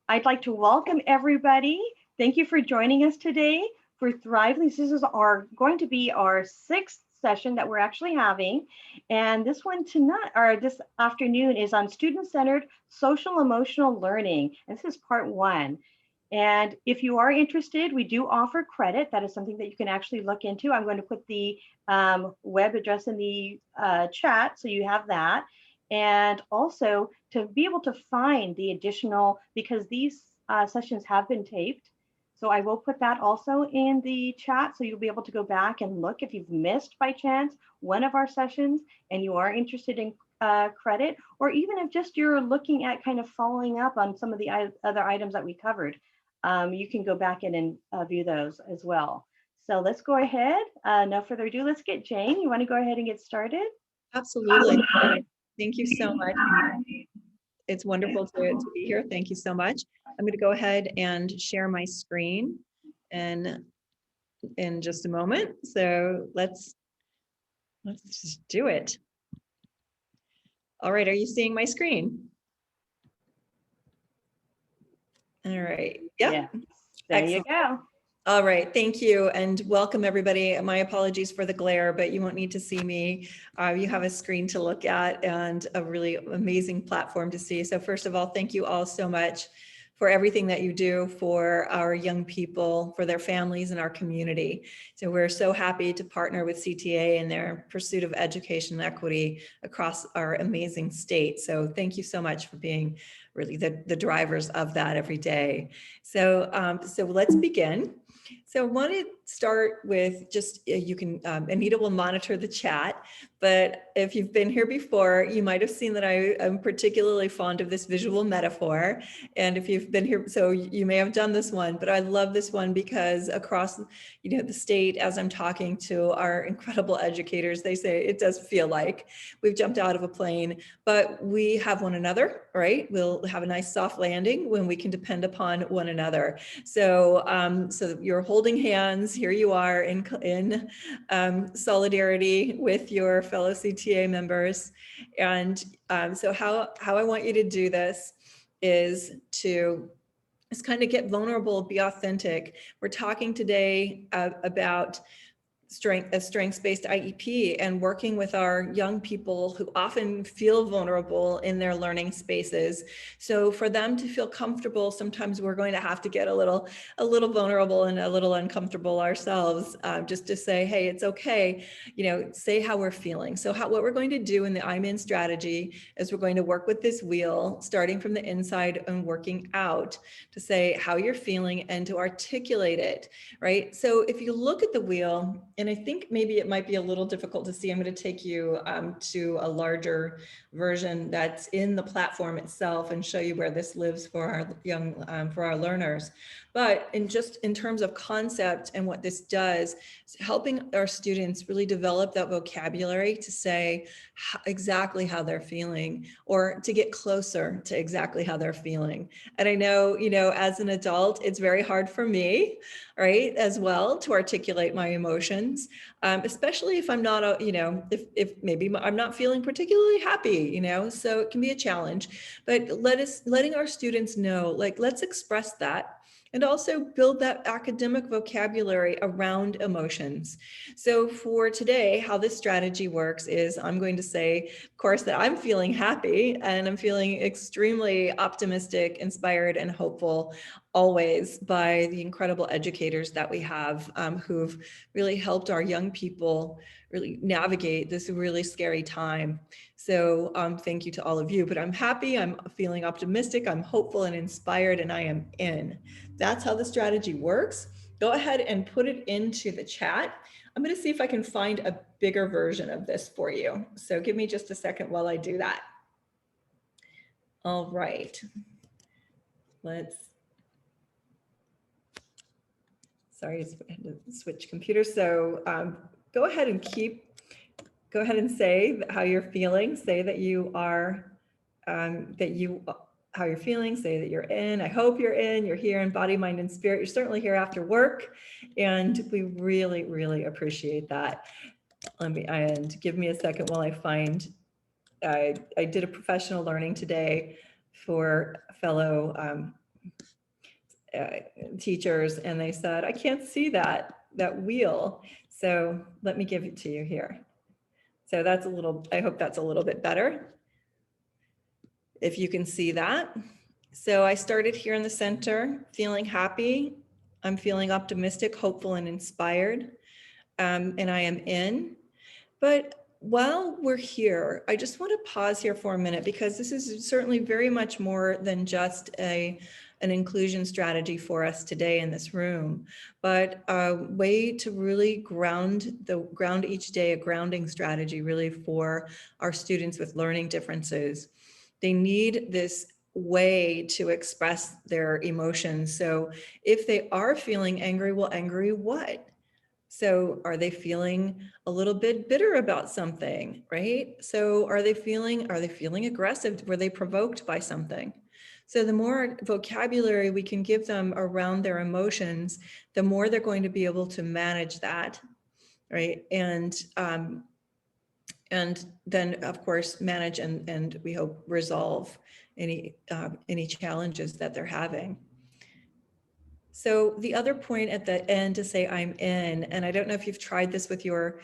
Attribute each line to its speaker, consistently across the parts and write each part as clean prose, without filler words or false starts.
Speaker 1: I'd like to welcome everybody. Thank you for joining us today for Thrive. This is going to be our 6th session that we're actually having. And this one tonight, or this afternoon, is on student-centered social emotional learning. And this is part 1. And if you are interested, we do offer credit. That is something that you can actually look into. I'm going to put the web address in the chat so you have that. And also to be able to find the additional, because these sessions have been taped. So I will put that also in the chat so you'll be able to go back and look if you've missed by chance one of our sessions and you are interested in credit, or even if just you're looking at kind of following up on some of the other items that we covered. You can go back in and view those as well. So let's go ahead. No further ado, let's get Jane. You want to go ahead and get started?
Speaker 2: Absolutely. Thank you so much. It's wonderful to be here. Thank you so much. I'm going to go ahead and share my screen in just a moment. So let's just do it. All right. Are you seeing my screen? All right. Yep.
Speaker 1: Yeah. There Excellent. You go.
Speaker 2: All right, thank you, and welcome everybody. My apologies for the glare, but you won't need to see me. You have a screen to look at and a really amazing platform to see. So first of all, thank you all so much for everything that you do for our young people, for their families and our community. So we're so happy to partner with CTA in their pursuit of education and equity across our amazing state. So thank you so much for being really the drivers of that every day. So, so let's begin. So I want to start with just, you can, Anita will monitor the chat, but if you've been here before, you might have seen that I am particularly fond of this visual metaphor. And if you've been here, so you may have done this one, but I love this one because across, the state, as I'm talking to our incredible educators, they say it does feel like we've jumped out of a plane, but we have one another, right? We'll have a nice soft landing when we can depend upon one another. So, so you're holding hands. Here you are in solidarity with your fellow CTA members. And so how I want you to do this is to kind of get vulnerable, be authentic. We're talking today about a strengths-based IEP and working with our young people who often feel vulnerable in their learning spaces. So for them to feel comfortable, sometimes we're going to have to get a little vulnerable and a little uncomfortable ourselves, just to say, hey, it's okay, say how we're feeling. So what we're going to do in the I'm In strategy is we're going to work with this wheel, starting from the inside and working out to say how you're feeling and to articulate it, right? So if you look at the wheel, and I think maybe it might be a little difficult to see. I'm going to take you to a larger version that's in the platform itself and show you where this lives for our for our learners. But in terms of concept and what this does, helping our students really develop that vocabulary to say exactly how they're feeling, or to get closer to exactly how they're feeling. And I know, as an adult, it's very hard for me, right, as well, to articulate my emotions, especially if I'm not, if maybe I'm not feeling particularly happy, so it can be a challenge. But letting our students know, like, let's express that. And also build that academic vocabulary around emotions. So for today, how this strategy works is I'm going to say, of course, that I'm feeling happy and I'm feeling extremely optimistic, inspired, and hopeful always by the incredible educators that we have who've really helped our young people really navigate this really scary time. So thank you to all of you, but I'm happy, I'm feeling optimistic, I'm hopeful and inspired, and I am in. That's how the strategy works. Go ahead and put it into the chat. I'm going to see if I can find a bigger version of this for you. So give me just a second while I do that. All right. Sorry, I had to switch computers. So go ahead and say how you're feeling. Say that you are, how you're feeling, say that you're in. I hope you're in, you're here in body, mind, and spirit. You're certainly here after work. And we really, really appreciate that. And give me a second while I find, I did a professional learning today for a fellow teachers, and they said, I can't see that wheel. So let me give it to you here. So that's a little, I hope that's a little bit better, if you can see that. So I started here in the center, feeling happy. I'm feeling optimistic, hopeful, and inspired. And I am in. But while we're here, I just want to pause here for a minute, because this is certainly very much more than just an inclusion strategy for us today in this room, but a way to really ground each day, a grounding strategy really for our students with learning differences. They need this way to express their emotions. So if they are feeling angry, well, angry what? So are they feeling a little bit bitter about something, right? So are they feeling aggressive? Were they provoked by something? So the more vocabulary we can give them around their emotions, the more they're going to be able to manage that, right? And then of course manage and we hope resolve any challenges that they're having. So the other point at the end to say I'm in, and I don't know if you've tried this with your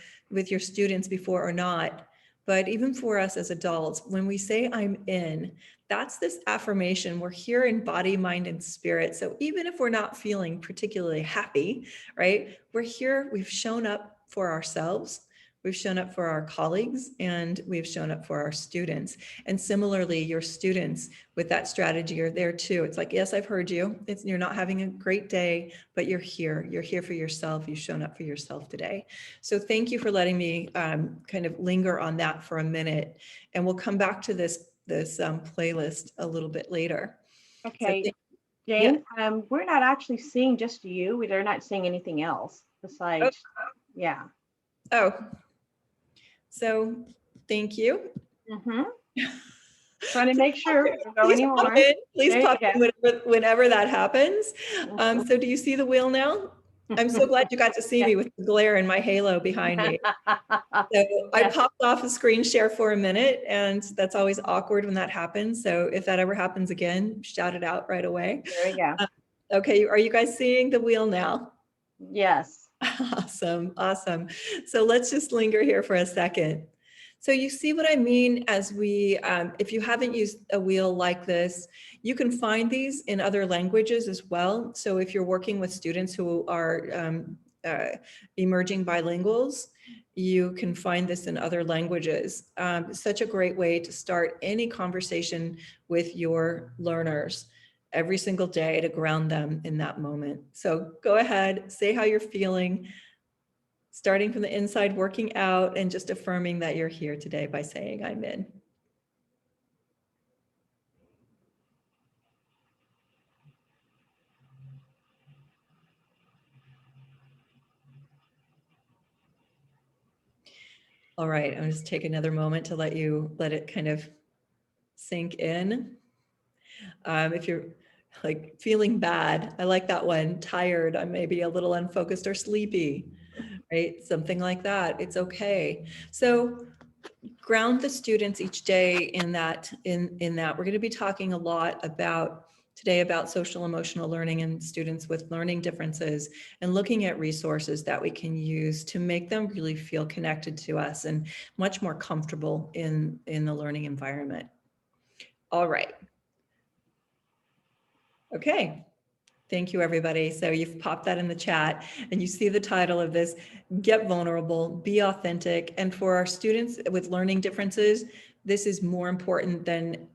Speaker 2: students before or not, but even for us as adults, when we say I'm in, that's this affirmation. We're here in body, mind, and spirit. So even if we're not feeling particularly happy, right? We're here, we've shown up for ourselves. We've shown up for our colleagues, and we've shown up for our students. And similarly, your students with that strategy are there too. It's like, yes, I've heard you. You're not having a great day, but you're here. You're here for yourself. You've shown up for yourself today. So thank you for letting me kind of linger on that for a minute. And we'll come back to this playlist a little bit later.
Speaker 1: Okay,
Speaker 2: So
Speaker 1: Jane, we're not actually seeing just you. They're not seeing anything else besides, yeah.
Speaker 2: Oh, so thank you.
Speaker 1: Mm-hmm. Trying to make sure we don't go anymore.
Speaker 2: Please pop in whenever that happens. So do you see the wheel now? I'm so glad you got to see me with the glare and my halo behind me. So I popped off a screen share for a minute, and that's always awkward when that happens. So if that ever happens again, shout it out right away.
Speaker 1: There we go.
Speaker 2: Okay, are you guys seeing the wheel now?
Speaker 1: Yes.
Speaker 2: Awesome, awesome. So let's just linger here for a second. So you see what I mean as we, if you haven't used a wheel like this, you can find these in other languages as well. So if you're working with students who are emerging bilinguals, you can find this in other languages. Such a great way to start any conversation with your learners every single day to ground them in that moment. So go ahead, say how you're feeling, starting from the inside, working out, and just affirming that you're here today by saying, I'm in. All right, I'm just take another moment to let it kind of sink in. If you're like feeling bad, I like that one, tired, I'm maybe a little unfocused or sleepy, right? Something like that, it's okay. So ground the students each day in that. We're going to be talking a lot today about social emotional learning and students with learning differences, and looking at resources that we can use to make them really feel connected to us and much more comfortable in the learning environment. All right. Okay. Thank you, everybody. So you've popped that in the chat, and you see the title of this, Get Vulnerable, Be Authentic. And for our students with learning differences, this is more important than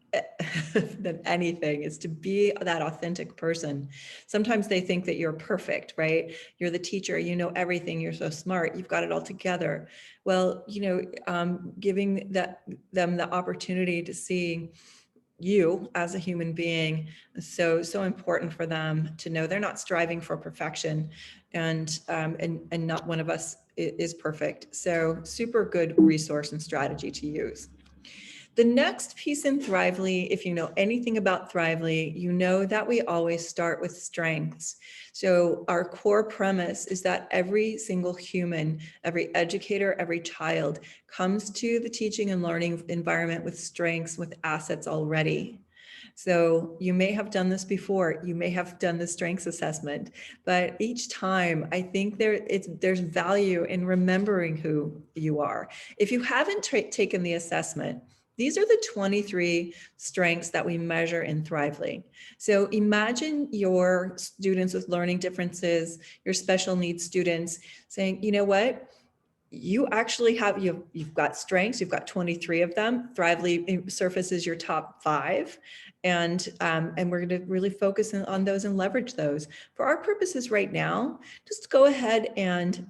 Speaker 2: anything, is to be that authentic person. Sometimes they think that you're perfect, right? You're the teacher, you know everything, you're so smart, you've got it all together. Well, giving them the opportunity to see you as a human being is so important for them to know they're not striving for perfection, and not one of us is perfect. So super good resource and strategy to use. The next piece in Thrively, if you know anything about Thrively, you know that we always start with strengths. So our core premise is that every single human, every educator, every child comes to the teaching and learning environment with strengths, with assets already. So you may have done this before, you may have done the strengths assessment, but each time I think there's value in remembering who you are. If you haven't taken the assessment, these are the 23 strengths that we measure in Thrively. So imagine your students with learning differences, your special needs students saying, you know what? You actually have, you've got strengths, you've got 23 of them. Thrively surfaces your top 5. And we're going to really focus on those and leverage those. For our purposes right now, just go ahead and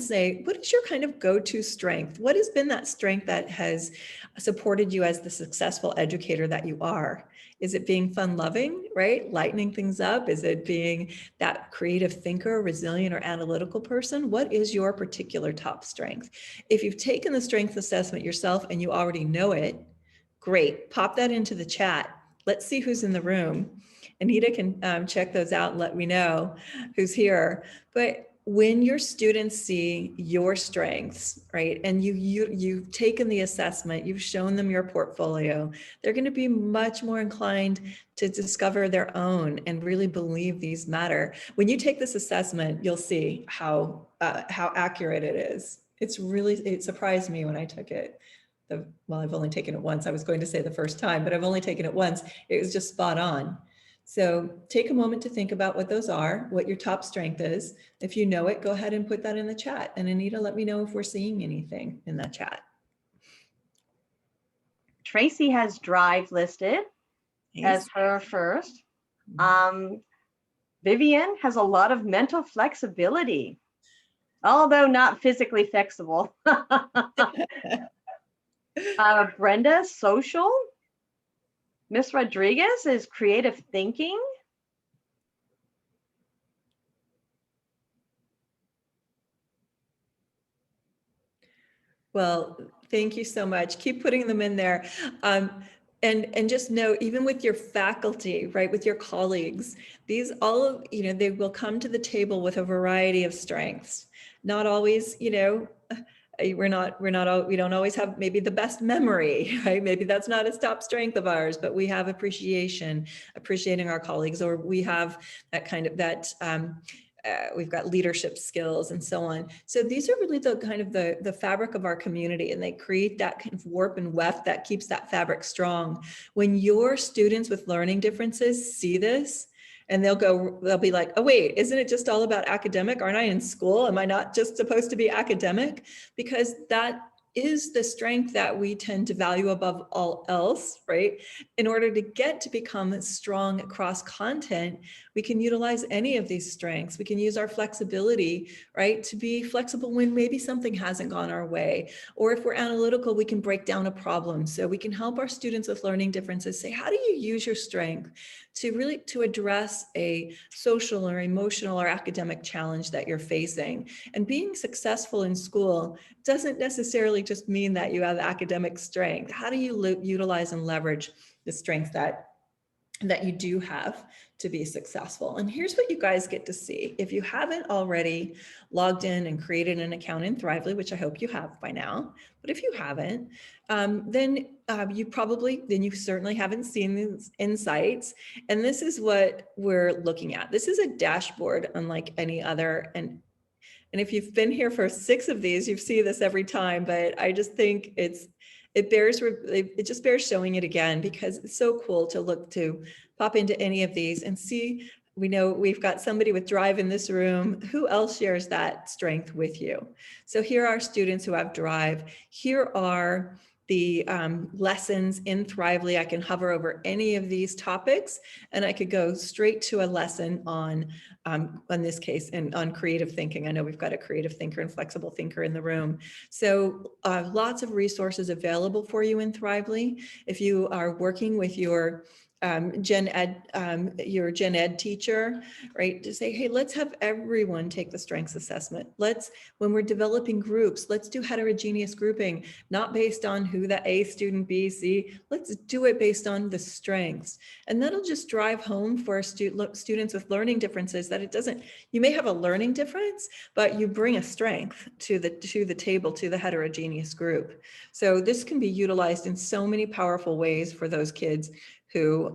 Speaker 2: say, what is your kind of go-to strength? What has been that strength that has supported you as the successful educator that you are? Is it being fun-loving, right? Lightening things up? Is it being that creative thinker, resilient, or analytical person? What is your particular top strength? If you've taken the strength assessment yourself and you already know it, great, pop that into the chat. Let's see who's in the room. Anita can check those out and let me know who's here. But when your students see your strengths, right, and you've taken the assessment, you've shown them your portfolio, they're going to be much more inclined to discover their own and really believe these matter. When you take this assessment, you'll see how accurate it is. It surprised me when I took it. Well, I've only taken it once. I was going to say the first time, but I've only taken it once. It was just spot on. So take a moment to think about what those are, what your top strength is. If you know it, go ahead and put that in the chat. And Anita, let me know if we're seeing anything in that chat.
Speaker 1: Tracy has drive listed as her first. Vivian has a lot of mental flexibility, although not physically flexible. Brenda, social. Miss Rodriguez is creative thinking.
Speaker 2: Well, thank you so much. Keep putting them in there. And just know, even with your faculty, right, with your colleagues, these all of, they will come to the table with a variety of strengths. Not always, we don't always have maybe the best memory, right? Maybe that's not a top strength of ours, but we have appreciating our colleagues, or we have that kind of we've got leadership skills and so on. So these are really the kind of the fabric of our community, and they create that kind of warp and weft that keeps that fabric strong. When your students with learning differences see this, and they'll be like, oh, wait, isn't it just all about academic? Aren't I in school? Am I not just supposed to be academic? Because that is the strength that we tend to value above all else, right? In order to get to become strong across content, we can utilize any of these strengths. We can use our flexibility, right? To be flexible when maybe something hasn't gone our way. Or if we're analytical, we can break down a problem. So we can help our students with learning differences say, how do you use your strength to address a social or emotional or academic challenge that you're facing? And being successful in school doesn't necessarily just mean that you have academic strength. How do you utilize and leverage the strength that you do have to be successful? And here's what you guys get to see. If you haven't already logged in and created an account in Thrively, which I hope you have by now, but if you haven't, then you certainly haven't seen these insights. And this is what we're looking at. This is a dashboard unlike any other. And if you've been here for 6 of these, you see this every time, but I just think it just bears showing it again, because it's so cool to pop into any of these and see. We know we've got somebody with drive in this room. Who else shares that strength with you? So here are students who have drive. Here are the lessons in Thrively. I can hover over any of these topics and I could go straight to a lesson on this case, and on creative thinking. I know we've got a creative thinker and flexible thinker in the room. So lots of resources available for you in Thrively. If you are working with your gen ed teacher, right, to say, hey, let's have everyone take the strengths assessment. When we're developing groups, let's do heterogeneous grouping, not based on who the A student, B, C. Let's do it based on the strengths. And that'll just drive home for students with learning differences that you may have a learning difference, but you bring a strength to the table, to the heterogeneous group. So this can be utilized in so many powerful ways for those kids who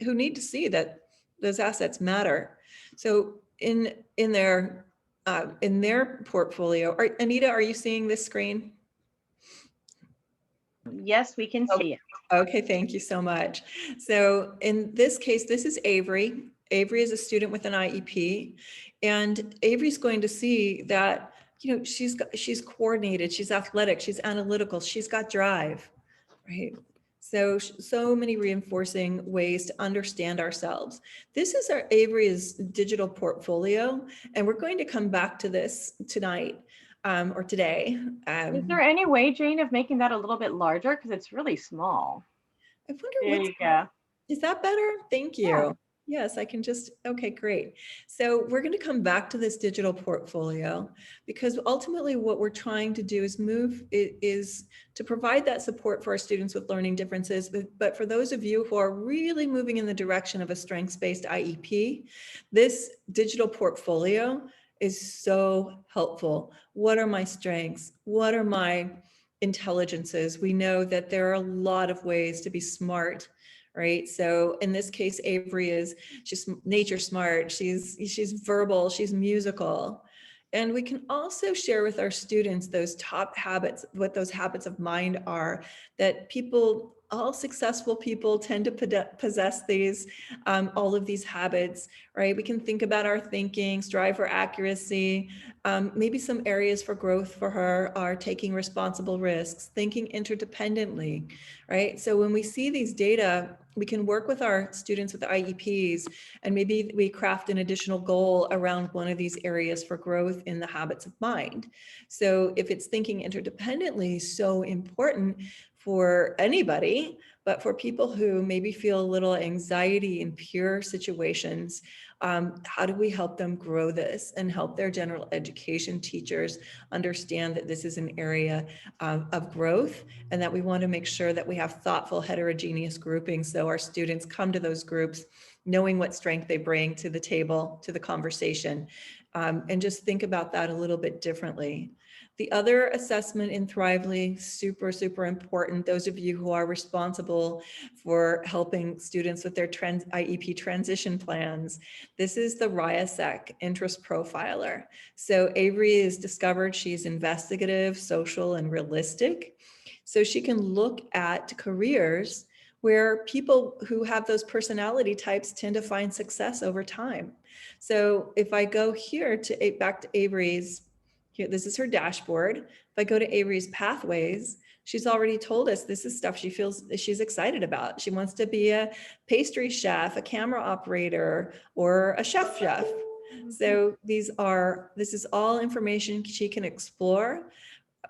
Speaker 2: need to see that those assets matter. So in their portfolio, Anita, are you seeing this screen?
Speaker 1: Yes, we can see it.
Speaker 2: Okay, thank you so much. So in this case, this is Avery. Avery is a student with an IEP, and Avery's going to see that, she's coordinated, she's athletic, she's analytical, she's got drive, right? So many reinforcing ways to understand ourselves. This is our Avery's digital portfolio, and we're going to come back to this tonight or today.
Speaker 1: Is there any way, Jane, of making that a little bit larger? Because it's really small.
Speaker 2: I wonder
Speaker 1: There you go.
Speaker 2: is that better? Thank you.
Speaker 1: Yeah.
Speaker 2: Yes, I can okay, great. So we're going to come back to this digital portfolio because ultimately what we're trying to do is to provide that support for our students with learning differences. But for those of you who are really moving in the direction of a strengths-based IEP, this digital portfolio is so helpful. What are my strengths? What are my intelligences? We know that there are a lot of ways to be smart, right? So in this case, Avery she's nature smart, she's verbal, she's musical. And we can also share with our students those top habits, what those habits of mind are, that all successful people tend to possess these, all of these habits, right? We can think about our thinking, strive for accuracy. Maybe some areas for growth for her are taking responsible risks, thinking interdependently, right? So when we see these data, we can work with our students with IEPs, and maybe we craft an additional goal around one of these areas for growth in the habits of mind. So if it's thinking interdependently, so important for anybody, but for people who maybe feel a little anxiety in peer situations, how do we help them grow this and help their general education teachers understand that this is an area of growth, and that we want to make sure that we have thoughtful heterogeneous grouping so our students come to those groups knowing what strength they bring to the table, to the conversation, and just think about that a little bit differently. The other assessment in Thrively, super, super important. Those of you who are responsible for helping students with their IEP transition plans, this is the RIASEC interest profiler. So Avery has discovered she's investigative, social, and realistic. So she can look at careers where people who have those personality types tend to find success over time. So if I go here back to Avery's, here, this is her dashboard. If I go to Avery's pathways, she's already told us this is stuff she feels she's excited about. She wants to be a pastry chef, a camera operator, or a chef. So this is all information she can explore,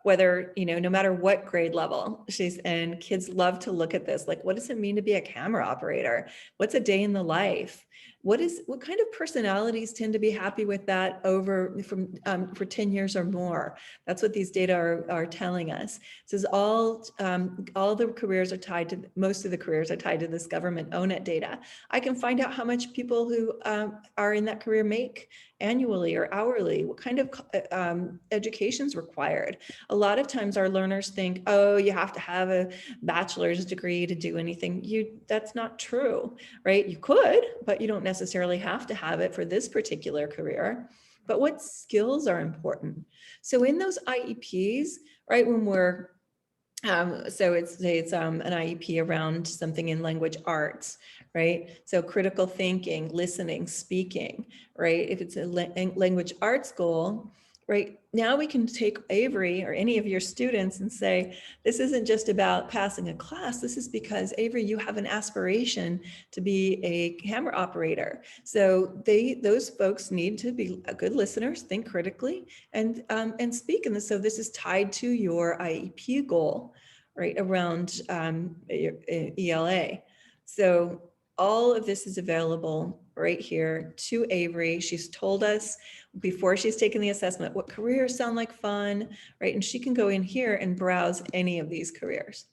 Speaker 2: whether, no matter what grade level and kids love to look at this. Like, what does it mean to be a camera operator? What's a day in the life? What kind of personalities tend to be happy with that for 10 years or more? That's what these data are telling us. This is all the careers are tied to, most of the careers are tied to this government ONET data. I can find out how much people who are in that career make annually or hourly, what kind of education is required. A lot of times our learners think, oh, you have to have a bachelor's degree to do anything. That's not true, right? You could, but you don't necessarily have to have it for this particular career. But what skills are important? So in those IEPs, right, when we're so it's an IEP around something in language arts, right? So critical thinking, listening, speaking, right? If it's a language arts goal, right? Now we can take Avery or any of your students and say, this isn't just about passing a class. This is because, Avery, you have an aspiration to be a camera operator. So those folks need to be good listeners, think critically, and speak. And so this is tied to your IEP goal, right, around your ELA. So all of this is available right here to Avery. She's told us before she's taken the assessment what careers sound like fun, right? And she can go in here and browse any of these careers,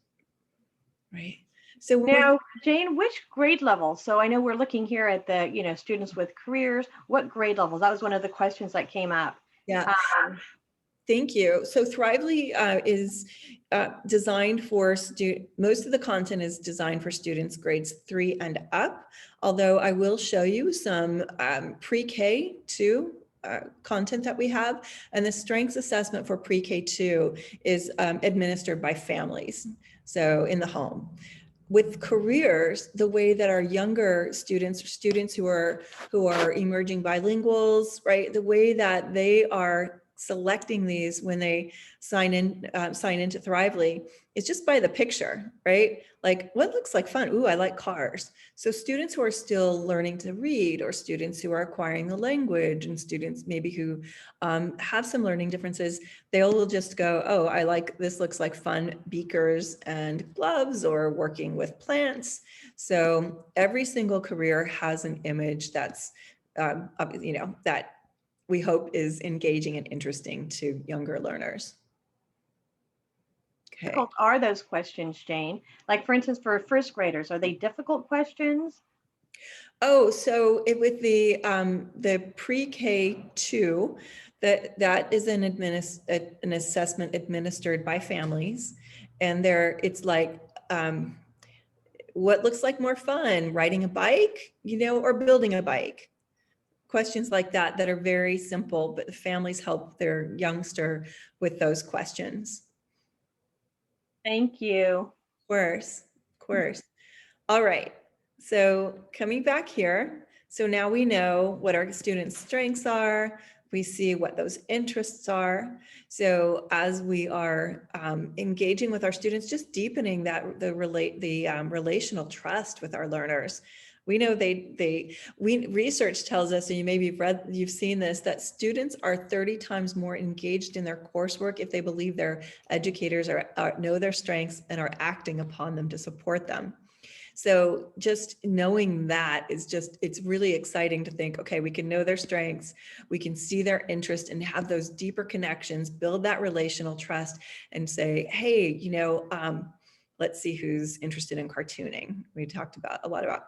Speaker 2: right? So
Speaker 1: now, Jane, which grade level? So I know we're looking here at the, students with careers. What grade levels? That was one of the questions that came up.
Speaker 2: Yeah. Thank you. So Thrively is designed for most of the content is designed for students grades 3 and up, although I will show you some pre-K 2 content that we have. And the strengths assessment for pre-K 2 is administered by families, so in the home. With careers, the way that our younger students, or students who are emerging bilinguals, right, the way that they are selecting these when they sign into Thrively is just by the picture, right? Like, what looks like fun? Ooh, I like cars. So students who are still learning to read, or students who are acquiring the language, and students maybe who have some learning differences, they'll just go, oh, I like, this looks like fun beakers and gloves, or working with plants. So every single career has an image that's, that we hope is engaging and interesting to younger learners. Okay.
Speaker 1: Difficult are those questions, Jane? Like, for instance, for first graders, are they difficult questions?
Speaker 2: Oh, so with the pre-K 2, that is an assessment administered by families, and it's like, what looks like more fun, riding a bike, or building a bike? Questions like that are very simple, but the families help their youngster with those questions.
Speaker 1: Thank you.
Speaker 2: Of course, of course. All right, so coming back here, so now we know what our students' strengths are, we see what those interests are. So as we are engaging with our students, just deepening that relational trust with our learners. We know research tells us, and you've seen this, that students are 30 times more engaged in their coursework if they believe their educators know their strengths and are acting upon them to support them. So just knowing that it's really exciting to think, okay, we can know their strengths, we can see their interest and have those deeper connections, build that relational trust, and say, hey, let's see who's interested in cartooning. We talked a lot about.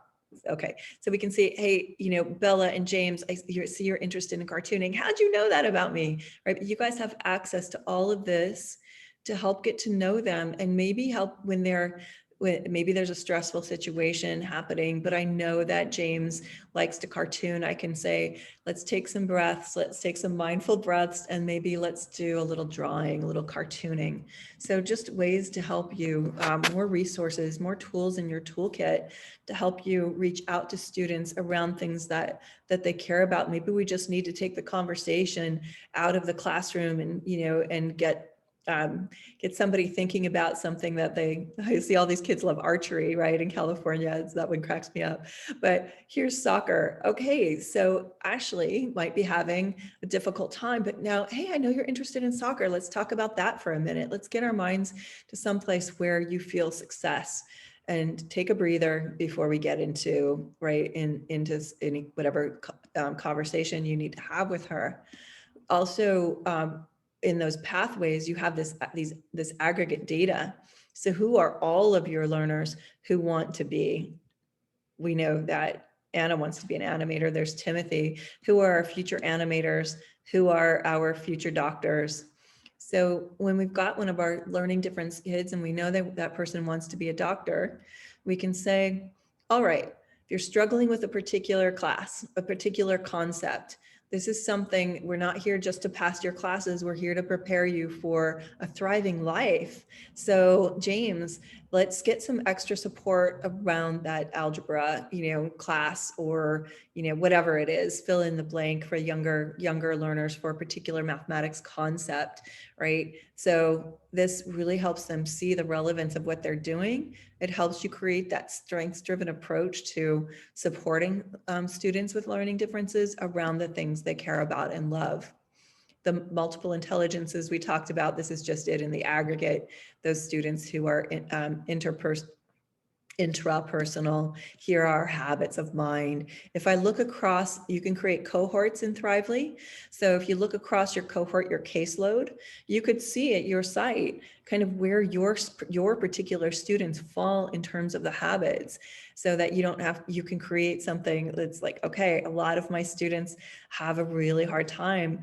Speaker 2: Okay, so we can see, hey, Bella and James, I see you're interested in cartooning. How'd you know that about me? Right? You guys have access to all of this to help get to know them, and maybe help when maybe there's a stressful situation happening, but I know that James likes to cartoon. I can say, let's take some breaths, let's take some mindful breaths, and maybe let's do a little drawing, a little cartooning. So just ways to help you, more resources, more tools in your toolkit to help you reach out to students around things that they care about. Maybe we just need to take the conversation out of the classroom and get somebody thinking about something that I see all these kids love archery, right? In California, that one cracks me up. But here's soccer. Okay, so Ashley might be having a difficult time, but now, hey, I know you're interested in soccer. Let's talk about that for a minute. Let's get our minds to someplace where you feel success, and take a breather before we get into any whatever conversation you need to have with her. Also, in those pathways, you have this aggregate data. So who are all of your learners who want to be? We know that Anna wants to be an animator. There's Timothy. Who are our future animators? Who are our future doctors? So when we've got one of our learning difference kids and we know that that person wants to be a doctor, we can say, all right, if you're struggling with a particular class, a particular concept, this is something, we're not here just to pass your classes, we're here to prepare you for a thriving life. So James, let's get some extra support around that algebra, class, or, whatever it is, fill in the blank for younger learners for a particular mathematics concept, right? So this really helps them see the relevance of what they're doing. It helps you create that strengths-driven approach to supporting students with learning differences around the things they care about and love. The multiple intelligences we talked about, this is just it in the aggregate. Those students who are intrapersonal, here are habits of mind. If I look across, you can create cohorts in Thrively. So if you look across your cohort, your caseload, you could see at your site kind of where your particular students fall in terms of the habits. so that you can create something that's like, okay, a lot of my students have a really hard time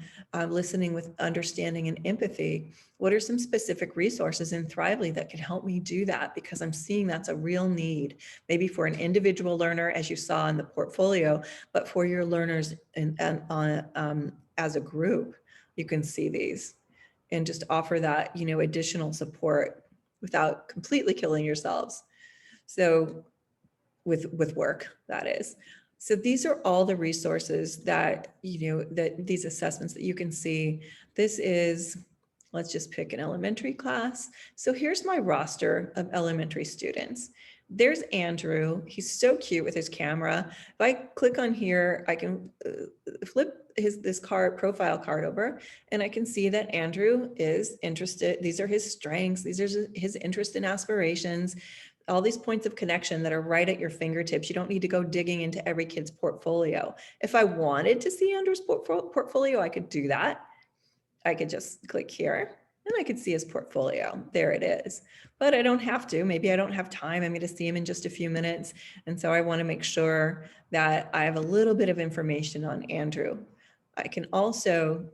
Speaker 2: listening with understanding and empathy. What are some specific resources in Thrively that can help me do that? Because I'm seeing that's a real need, maybe for an individual learner, as you saw in the portfolio, but for your learners as a group, you can see these and just offer that, additional support without completely killing yourselves. So with work, that is. So these are all the resources that, that these assessments that you can see. This is, let's just pick an elementary class. So here's my roster of elementary students. There's Andrew. He's so cute with his camera. If I click on here, I can flip this profile card over, and I can see that Andrew is interested. These are his strengths. These are his interest and aspirations. All these points of connection that are right at your fingertips. You don't need to go digging into every kid's portfolio. If I wanted to see Andrew's portfolio, I could do that. I could just click here and I could see his portfolio. There it is. But I don't have to. Maybe I don't have time. I'm going to see him in just a few minutes. And so I want to make sure that I have a little bit of information on Andrew. I can also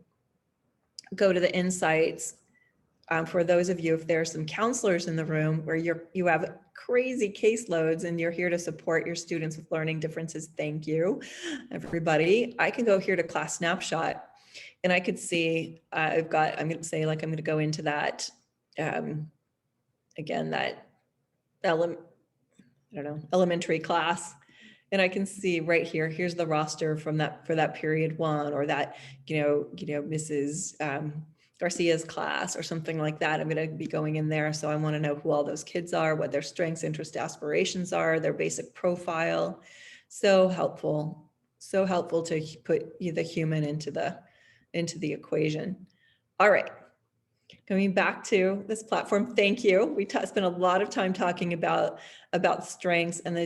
Speaker 2: go to the insights. For those of you, if there are some counselors in the room where you have crazy caseloads and you're here to support your students with learning differences, thank you, everybody. I can go here to class snapshot, and I could see I'm going to go into that, again, that elementary class. And I can see right here, here's the roster for that period one, or that, Mrs. Garcia's class or something like that. I'm going to be going in there. So I want to know who all those kids are, what their strengths, interests, aspirations are, their basic profile. So helpful to put the human into the equation. All right. Coming back to this platform, thank you. We spent a lot of time talking about strengths and the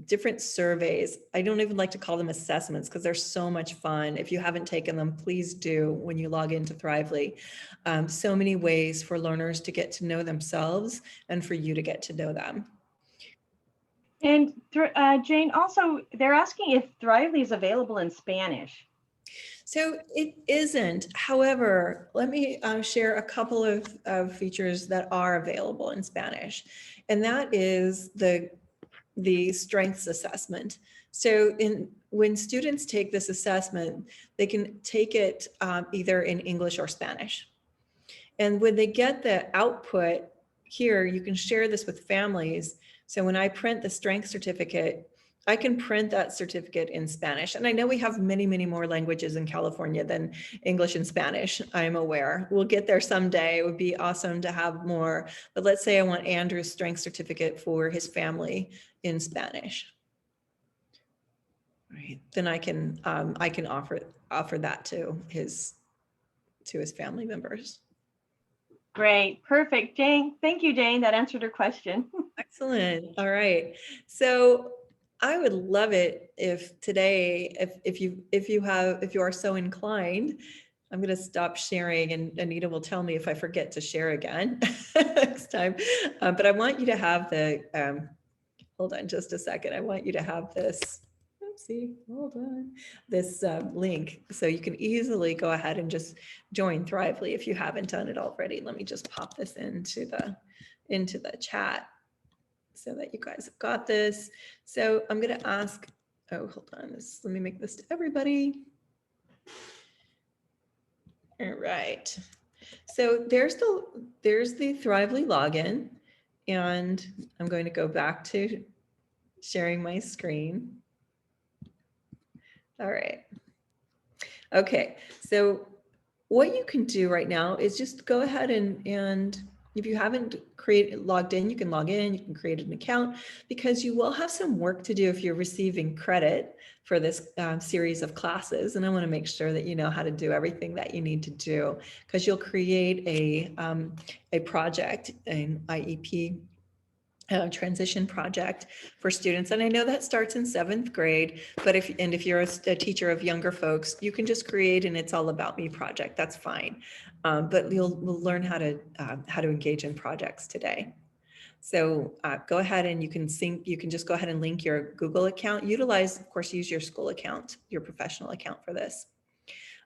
Speaker 2: different surveys. I don't even like to call them assessments because they're so much fun. If you haven't taken them, please do when you log into Thrively. So many ways for learners to get to know themselves and for you to get to know them.
Speaker 1: And Jane, also, they're asking if Thrively is available in Spanish.
Speaker 2: So it isn't. However, let me share a couple of features that are available in Spanish, and that is the strengths assessment. So when students take this assessment, they can take it either in English or Spanish. And when they get the output here, you can share this with families. So when I print the strength certificate, I can print that certificate in Spanish. And I know we have many, many more languages in California than English and Spanish, I'm aware. We'll get there someday. It would be awesome to have more. But let's say I want Andrew's strength certificate for his family in Spanish. Right. Then I can offer that to his family members.
Speaker 1: Great, perfect. Jane, thank you, Jane. That answered her question.
Speaker 2: Excellent. All right. So I would love it if today, if you are so inclined, I'm going to stop sharing, and Anita will tell me if I forget to share again next time. But I want you to have hold on just a second. I want you to have this. Oopsie, hold on. This link, so you can easily go ahead and just join Thrively if you haven't done it already. Let me just pop this into the chat so that you guys have got this. So I'm going to ask, hold on, let me make this to everybody. All right. So there's the Thrively login, and I'm going to go back to sharing my screen. All right. Okay. So what you can do right now is just go ahead and if you haven't logged in, you can log in, you can create an account, because you will have some work to do if you're receiving credit for this series of classes. And I want to make sure that you know how to do everything that you need to do, because you'll create a project, an IEP transition project for students. And I know that starts in 7th grade, but if you're a teacher of younger folks, you can just create an It's All About Me project. That's fine. But we'll learn how to engage in projects today. So go ahead and you can just go ahead and link your Google account. Utilize, of course, use your school account, your professional account for this.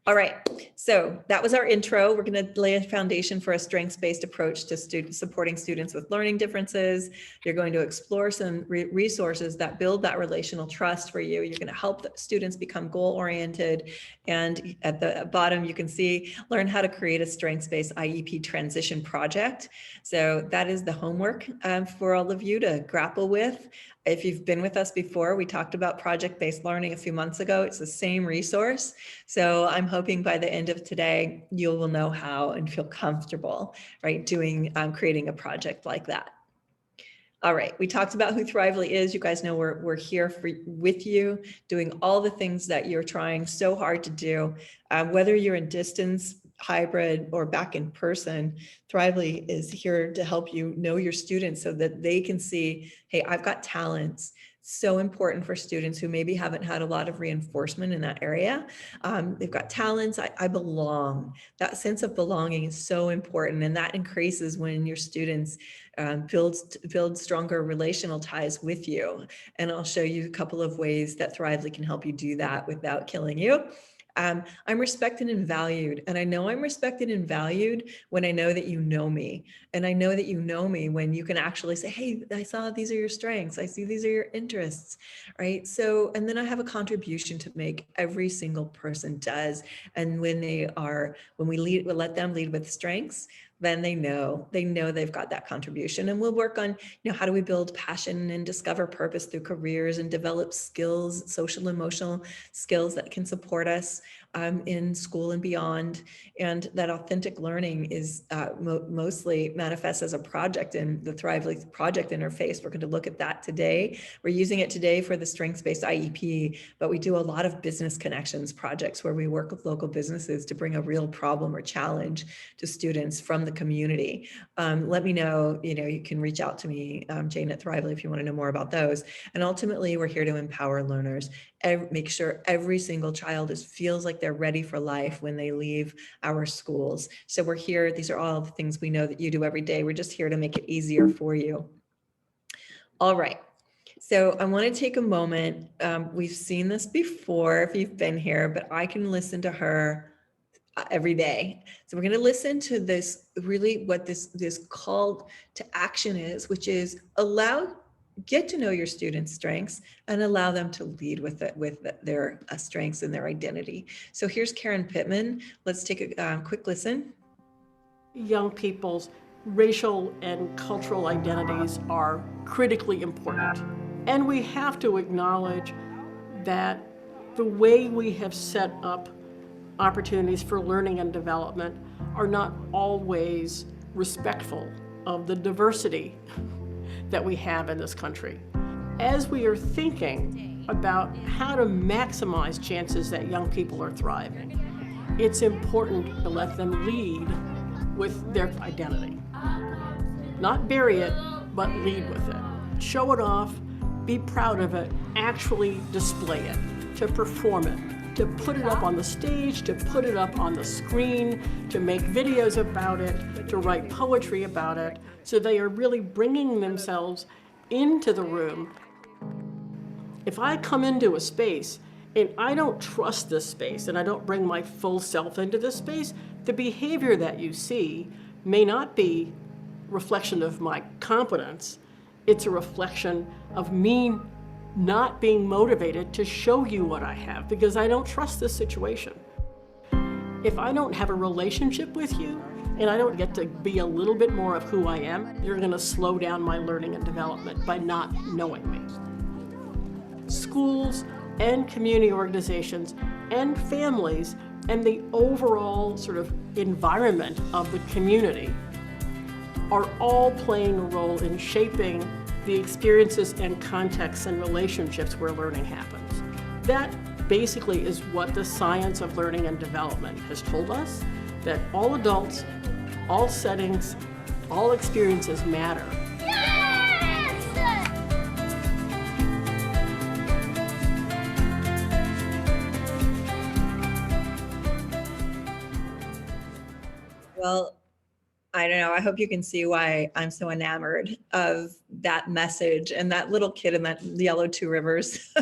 Speaker 2: All right, so that was our intro. We're going to lay a foundation for a strengths-based approach to supporting students with learning differences. You're going to explore some resources that build that relational trust for you. You're going to help the students become goal-oriented. And at the bottom, you can see, learn how to create a strengths-based IEP transition project. So that is the homework for all of you to grapple with. If you've been with us before, we talked about project-based learning a few months ago. It's the same resource. So I'm hoping by the end of today, you will know how and feel comfortable, right, creating a project like that. All right, we talked about who Thrively is. You guys know we're here with you, doing all the things that you're trying so hard to do. Whether you're in distance, hybrid, or back in person, Thrively is here to help you know your students so that they can see, hey, I've got talents. So important for students who maybe haven't had a lot of reinforcement in that area. They've got talents, I belong. That sense of belonging is so important, and that increases when your students build stronger relational ties with you. And I'll show you a couple of ways that Thrively can help you do that without killing you. I'm respected and valued. And I know I'm respected and valued when I know that you know me. And I know that you know me when you can actually say, hey, I saw these are your strengths. I see these are your interests, right? So, and then I have a contribution to make. Every single person does. And when we let them lead with strengths, then they know they've got that contribution. And we'll work on, how do we build passion and discover purpose through careers and develop skills, social, emotional skills that can support us in school and beyond. And that authentic learning is mostly manifests as a project in the Thrively project interface. We're going to look at that today. We're using it today for the strengths-based IEP, but we do a lot of business connections projects where we work with local businesses to bring a real problem or challenge to students from the community. Let me know, you can reach out to me, Jane at Thrively, if you want to know more about those. And ultimately, we're here to empower learners, make sure every single child feels like they're ready for life when they leave our schools. So we're here. These are all the things we know that you do every day. We're just here to make it easier for you. All right. So I want to take a moment. We've seen this before if you've been here, but I can listen to her every day. So we're going to listen to this, really what this call to action is, which is get to know your students' strengths and allow them to lead with their strengths and their identity. So here's Karen Pittman. Let's take a quick listen.
Speaker 3: Young people's racial and cultural identities are critically important. And we have to acknowledge that the way we have set up opportunities for learning and development are not always respectful of the diversity that we have in this country. As we are thinking about how to maximize chances that young people are thriving, it's important to let them lead with their identity. Not bury it, but lead with it. Show it off, be proud of it, actually display it, to perform it, to put it up on the stage, to put it up on the screen, to make videos about it, to write poetry about it. So they are really bringing themselves into the room. If I come into a space and I don't trust this space and I don't bring my full self into this space, the behavior that you see may not be a reflection of my competence. It's a reflection of me not being motivated to show you what I have because I don't trust this situation. If I don't have a relationship with you and I don't get to be a little bit more of who I am, you're going to slow down my learning and development by not knowing me. Schools and community organizations and families and the overall sort of environment of the community are all playing a role in shaping the experiences and contexts and relationships where learning happens. That basically is what the science of learning and development has told us, that all adults, all settings, all experiences matter.
Speaker 2: Well, I don't know. I hope you can see why I'm so enamored of that message and that little kid in that yellow Two Rivers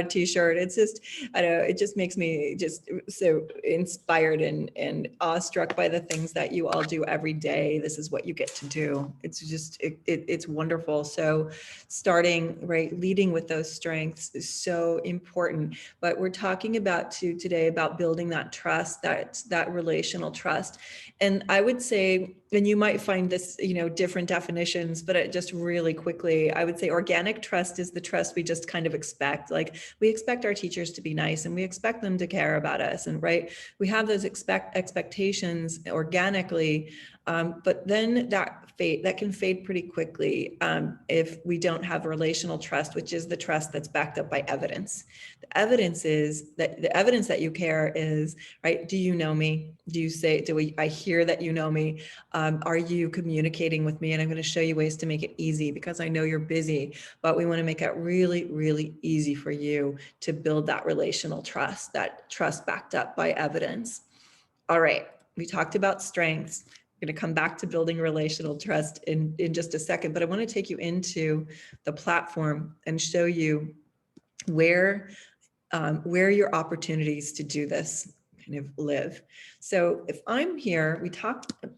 Speaker 2: t-shirt. It's just, I don't know, it just makes me just so inspired and awestruck by the things that you all do every day. This is what you get to do. It's just, it's wonderful. So starting, right, leading with those strengths is so important. But we're talking about today about building that trust, that relational trust. And I would say, and you might find this, different definitions, but just really quickly, I would say organic trust is the trust we just kind of expect. Like we expect our teachers to be nice and we expect them to care about us. And right, we have those expectations organically, but then that can fade pretty quickly if we don't have relational trust, which is the trust that's backed up by evidence. The evidence that you care is, right, do you know me? I hear that you know me? Are you communicating with me? And I'm going to show you ways to make it easy because I know you're busy, but we want to make it really, really easy for you to build that relational trust, that trust backed up by evidence. All right, we talked about strengths. We're going to come back to building relational trust in just a second, but I want to take you into the platform and show you where your opportunities to do this kind of live. So if I'm here,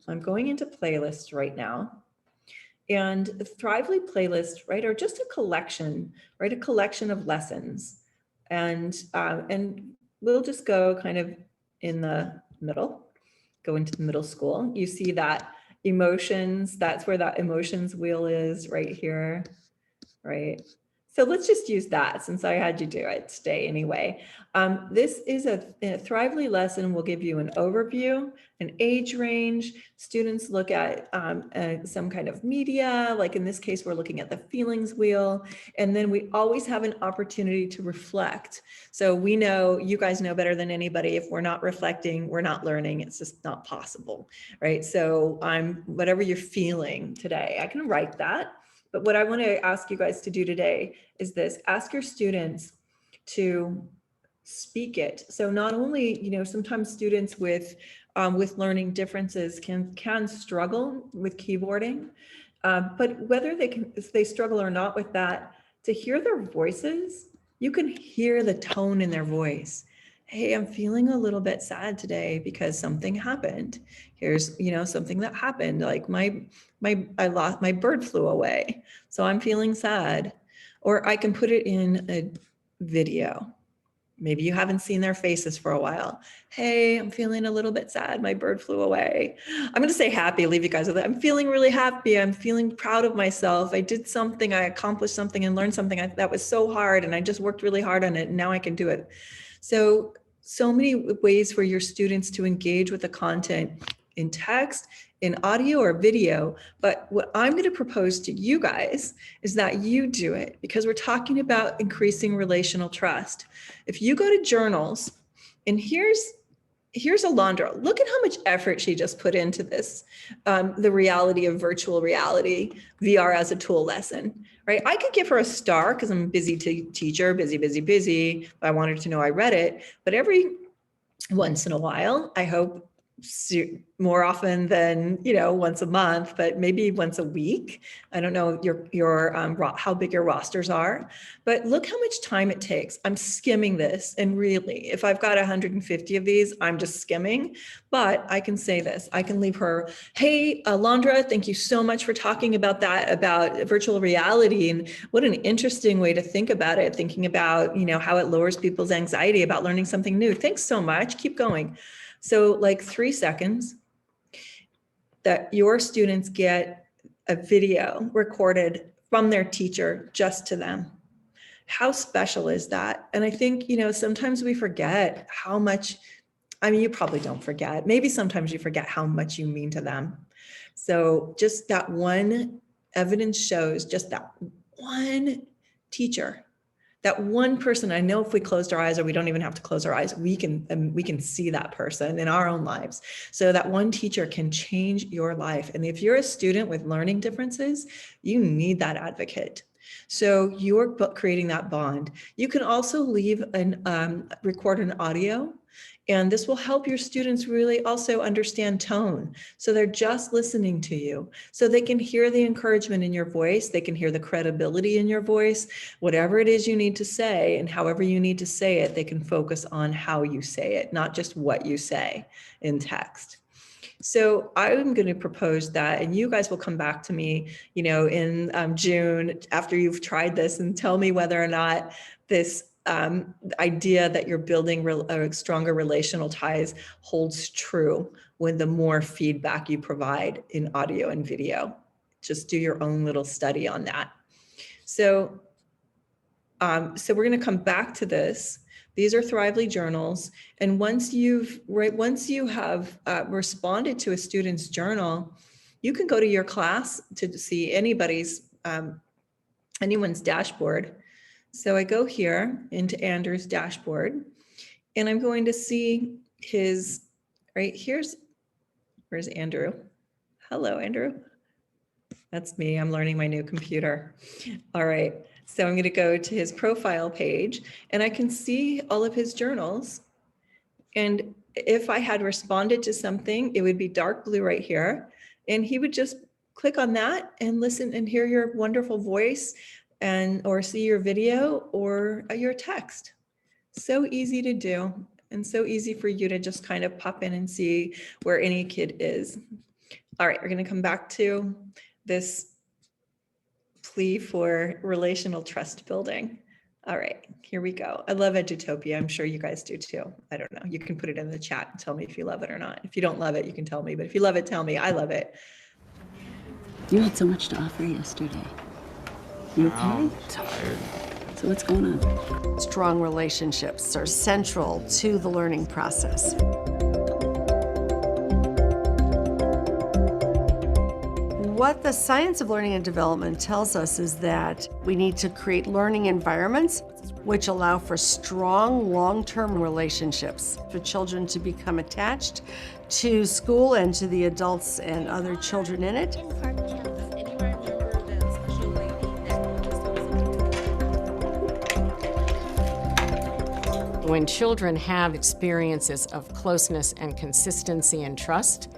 Speaker 2: I'm going into playlists right now. And the Thrively playlist, right, are just a collection, right, a collection of lessons. And we'll just go kind of in the middle, go into middle school. You see that emotions, that's where that emotions wheel is right here, right? So let's just use that since I had you do it today anyway. This is a Thrively lesson will give you an overview, an age range. Students look at some kind of media, like in this case, we're looking at the feelings wheel. And then we always have an opportunity to reflect. So we know, you guys know better than anybody, if we're not reflecting, we're not learning. It's just not possible, right? So whatever you're feeling today, I can write that. But what I want to ask you guys to do today is this: ask your students to speak it. So not only, sometimes students with learning differences can struggle with keyboarding, but whether if they struggle or not with that, to hear their voices, you can hear the tone in their voice. Hey, I'm feeling a little bit sad today because something happened. Here's, something that happened, like my bird flew away, so I'm feeling sad. Or I can put it in a video. Maybe you haven't seen their faces for a while. Hey, I'm feeling a little bit sad. My bird flew away. I'm going to say happy, leave you guys with it. I'm feeling really happy. I'm feeling proud of myself. I did something, I accomplished something and learned something that was so hard, and I just worked really hard on it, and now I can do it. So many ways for your students to engage with the content in text, in audio or video. But what I'm going to propose to you guys is that you do it, because we're talking about increasing relational trust. If you go to journals, and here's Alondra, look at how much effort she just put into this, the reality of virtual reality, VR as a tool lesson, right? I could give her a star because I'm a busy teacher, busy. I wanted to know I read it, but every once in a while, I hope more often than, once a month, but maybe once a week. I don't know how big your rosters are, but look how much time it takes. I'm skimming this. And really, if I've got 150 of these, I'm just skimming, but I can say this, I can leave her, hey, Alondra, thank you so much for talking about that, about virtual reality. And what an interesting way to think about it, thinking about, how it lowers people's anxiety about learning something new. Thanks so much. Keep going. So like 3 seconds that your students get a video recorded from their teacher just to them. How special is that? And I think, sometimes we forget how much, you probably don't forget. Maybe sometimes you forget how much you mean to them. So just that one evidence shows, just that one teacher, that one person. I know if we closed our eyes, or we don't even have to close our eyes, we can see that person in our own lives. So that one teacher can change your life. And if you're a student with learning differences, you need that advocate. So you're creating that bond. You can also record an audio, and this will help your students really also understand tone. So they're just listening to you. So they can hear the encouragement in your voice. They can hear the credibility in your voice. Whatever it is you need to say and however you need to say it, they can focus on how you say it, not just what you say in text. So I'm going to propose that, and you guys will come back to me, in June after you've tried this, and tell me whether or not this idea that you're building stronger relational ties holds true when the more feedback you provide in audio and video. Just do your own little study on that. So we're going to come back to this. These are Thrively journals. And once you have responded to a student's journal, you can go to your class to see anyone's dashboard. So I go here into Andrew's dashboard, and I'm going to see where's Andrew? Hello, Andrew. That's me. I'm learning my new computer. All right. So I'm going to go to his profile page, and I can see all of his journals. And if I had responded to something, it would be dark blue right here. And he would just click on that and listen and hear your wonderful voice or see your video or your text. So easy to do, and so easy for you to just kind of pop in and see where any kid is. All right, we're going to come back to this plea for relational trust building. All right, here we go. I love Edutopia. I'm sure you guys do too. I don't know. You can put it in the chat and tell me if you love it or not. If you don't love it, you can tell me. But if you love it, tell me. I love it.
Speaker 4: You had so much to offer yesterday. You okay?
Speaker 5: I'm tired.
Speaker 4: So what's going on?
Speaker 6: Strong relationships are central to the learning process. What the science of learning and development tells us is that we need to create learning environments which allow for strong long-term relationships for children to become attached to school and to the adults and other children in it.
Speaker 7: When children have experiences of closeness and consistency and trust,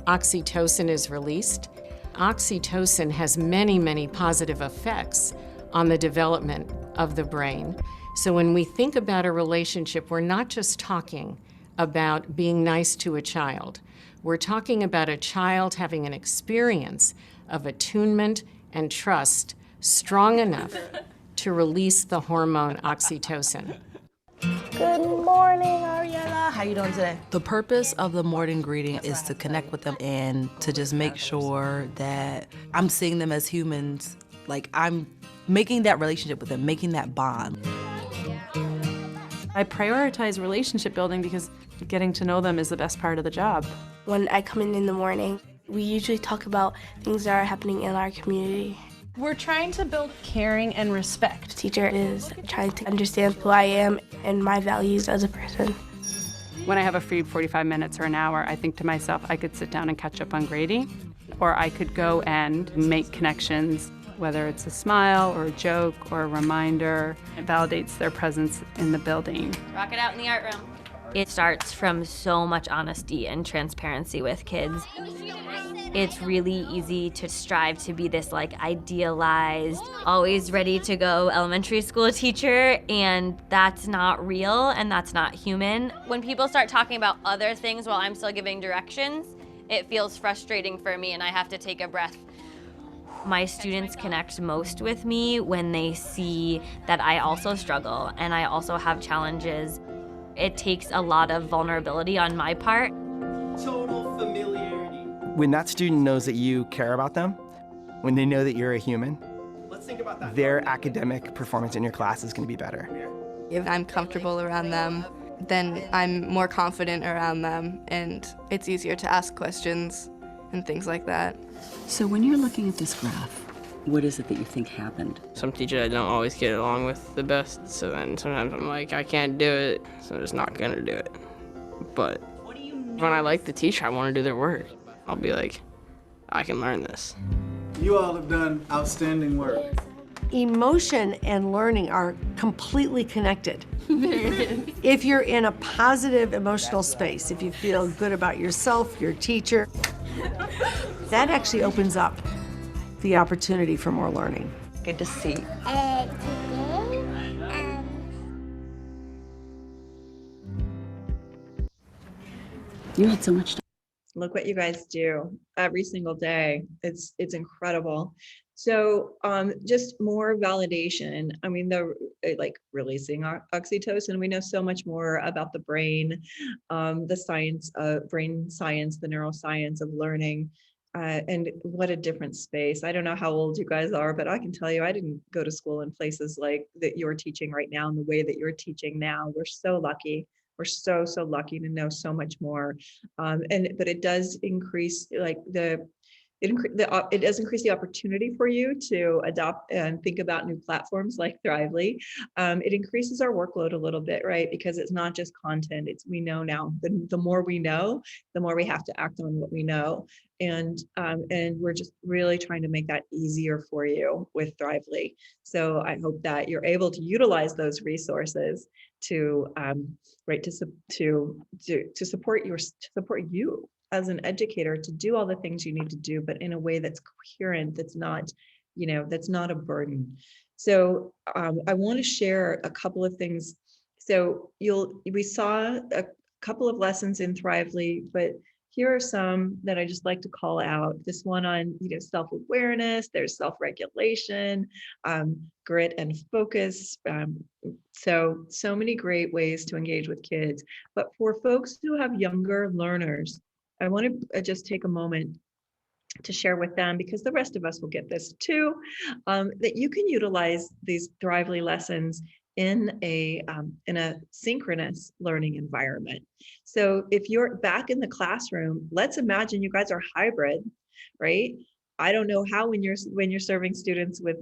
Speaker 7: oxytocin is released. Oxytocin has many, many positive effects on the development of the brain. So when we think about a relationship, we're not just talking about being nice to a child. We're talking about a child having an experience of attunement and trust strong enough to release the hormone oxytocin.
Speaker 8: Good morning, Ariella. How you doing today?
Speaker 5: The purpose of the morning greeting is to connect with them and to just make sure that I'm seeing them as humans. Like, I'm making that relationship with them, making that bond.
Speaker 9: I prioritize relationship building because getting to know them is the best part of the job.
Speaker 8: When I come in the morning, we usually talk about things that are happening in our community.
Speaker 9: We're trying to build caring and respect.
Speaker 8: The teacher is trying to understand who I am and my values as a person.
Speaker 10: When I have a free 45 minutes or an hour, I think to myself, I could sit down and catch up on grading, or I could go and make connections, whether it's a smile or a joke or a reminder. It validates their presence in the building.
Speaker 11: Rock it out in the art room. It starts from so much honesty and transparency with kids. It's really easy to strive to be this idealized, always ready to go elementary school teacher, and that's not real and that's not human. When people start talking about other things while I'm still giving directions, it feels frustrating for me and I have to take a breath. My students connect most with me when they see that I also struggle and I also have challenges. It takes a lot of vulnerability on my part.
Speaker 12: Total familiarity. When that student knows that you care about them, when they know that you're a human, let's think about that. Their academic performance in your class is going to be better.
Speaker 13: If I'm comfortable around them, then I'm more confident around them, and it's easier to ask questions and things like that.
Speaker 4: So when you're looking at this graph, what is it that you think happened?
Speaker 14: Some teachers I don't always get along with the best, so then sometimes I'm like, I can't do it, so I'm just not gonna do it. But when I like the teacher, I want to do their work. I'll be like, I can learn this.
Speaker 15: You all have done outstanding work.
Speaker 6: Emotion and learning are completely connected. If you're in a positive emotional space, if you feel good about yourself, your teacher, that actually opens up the opportunity for more learning.
Speaker 2: Good to see.
Speaker 4: You had so much to
Speaker 2: Look what you guys do every single day. It's incredible. So just more validation. I mean, like releasing oxytocin. We know so much more about the brain, the science of brain science, the neuroscience of learning. And what a different space. I don't know how old you guys are, but I can tell you, I didn't go to school in places like that you're teaching right now in the way that you're teaching now. We're so lucky. We're so lucky to know so much more. But it does increase like it does increase the opportunity for you to adopt and think about new platforms like Thrively. It increases our workload a little bit, right? Because it's not just content, we know now. The more we know, the more we have to act on what we know. And we're just really trying to make that easier for you with Thrively. So I hope that you're able to utilize those resources to support you as an educator to do all the things you need to do, but in a way that's coherent, that's not a burden. So I want to share a couple of things. So we saw a couple of lessons in Thrively, but here are some that I just like to call out. This one on self-awareness, there's self-regulation, grit and focus. So many great ways to engage with kids. But for folks who have younger learners, I want to just take a moment to share with them, because the rest of us will get this too, that you can utilize these Thrively lessons in a synchronous learning environment. So if you're back in the classroom, let's imagine you guys are hybrid, right? I don't know how when you're serving students with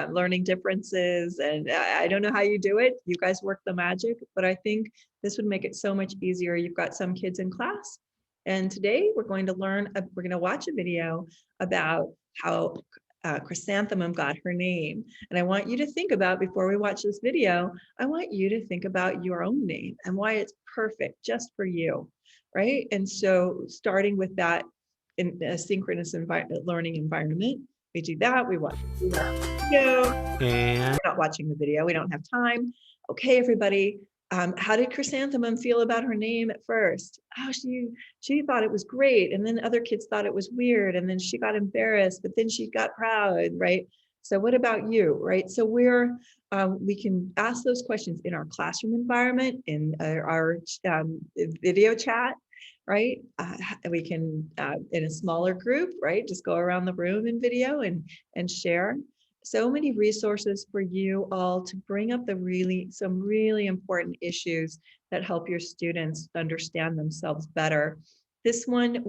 Speaker 2: learning differences, and I don't know how you do it. You guys work the magic, but I think this would make it so much easier. You've got some kids in class, and today we're going to watch a video about how Chrysanthemum got her name. And I want you to think about, before we watch this video, I want you to think about your own name and why it's perfect just for you, right? And so starting with that in a synchronous learning environment, we do that, we watch the video. And we're not watching the video, we don't have time. Okay, everybody, how did Chrysanthemum feel about her name at first? Oh, she thought it was great. And then other kids thought it was weird. And then she got embarrassed, but then she got proud, right? So what about you, right? So we can ask those questions in our classroom environment, in our video chat, right? We can, in a smaller group, right? Just go around the room in video and share. So many resources for you all to bring up some really important issues that help your students understand themselves better. This one,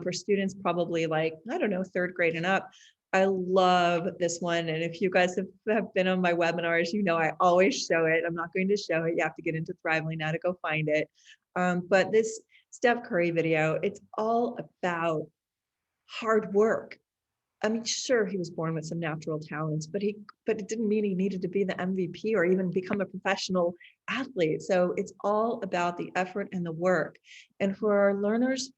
Speaker 2: for students probably like, I don't know, 3rd grade and up, I love this one. And if you guys have been on my webinars, I always show it. I'm not going to show it. You have to get into Thrively now to go find it. But this Steph Curry video, it's all about hard work. I mean, sure, he was born with some natural talents, but it didn't mean he needed to be the MVP or even become a professional athlete. So it's all about the effort and the work. And for our learners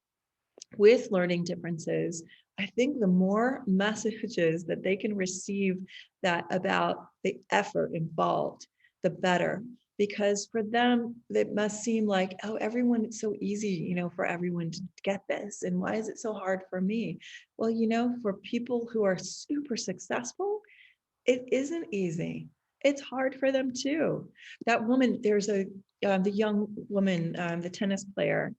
Speaker 2: with learning differences, I think the more messages that they can receive about the effort involved, the better. Because for them, it must seem like, oh, it's so easy, for everyone to get this. And why is it so hard for me? Well, for people who are super successful, it isn't easy. It's hard for them too. That woman, there's the young woman, the tennis player.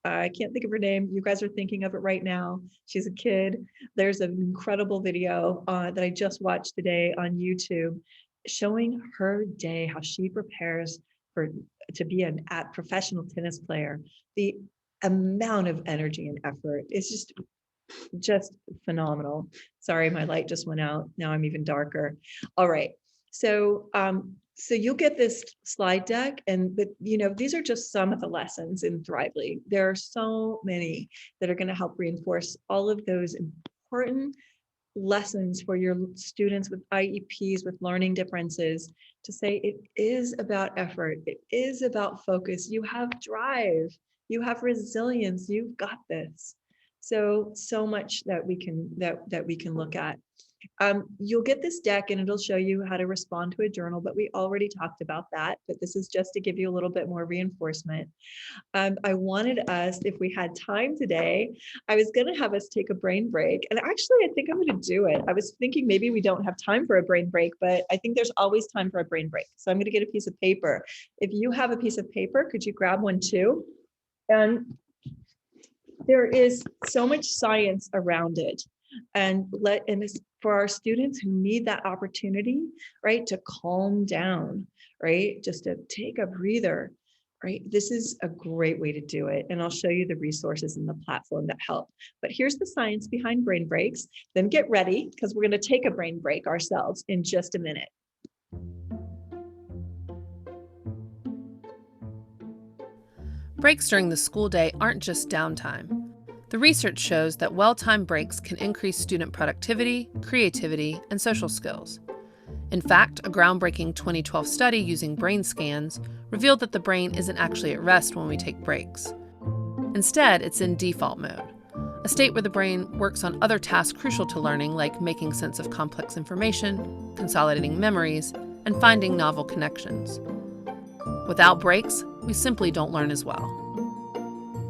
Speaker 2: I can't think of her name. You guys are thinking of it right now. She's a kid. There's an incredible video that I just watched today on YouTube, showing her day, how she prepares to be a professional tennis player. The amount of energy and effort is just phenomenal. Sorry, my light just went out. Now I'm even darker. All right. So you'll get this slide deck, but these are just some of the lessons in Thrively. There are so many that are going to help reinforce all of those important lessons for your students with IEPs, with learning differences, to say it is about effort. It is about focus. You have drive, you have resilience, you've got this. So much that we can, that we can look at. You'll get this deck and it'll show you how to respond to a journal, but we already talked about that, but this is just to give you a little bit more reinforcement. I wanted us, if we had time today, I was going to have us take a brain break. And actually, I think I'm going to do it. I was thinking maybe we don't have time for a brain break, but I think there's always time for a brain break. So I'm going to get a piece of paper. If you have a piece of paper, could you grab one too? And there is so much science around it. And this, for our students who need that opportunity, right, to calm down, right, just to take a breather, right, this is a great way to do it. And I'll show you the resources in the platform that help. But here's the science behind brain breaks. Then get ready, because we're going to take a brain break ourselves in just a minute.
Speaker 9: Breaks during the school day aren't just downtime. The research shows that well-timed breaks can increase student productivity, creativity, and social skills. In fact, a groundbreaking 2012 study using brain scans revealed that the brain isn't actually at rest when we take breaks. Instead, it's in default mode, a state where the brain works on other tasks crucial to learning, like making sense of complex information, consolidating memories, and finding novel connections. Without breaks, we simply don't learn as well.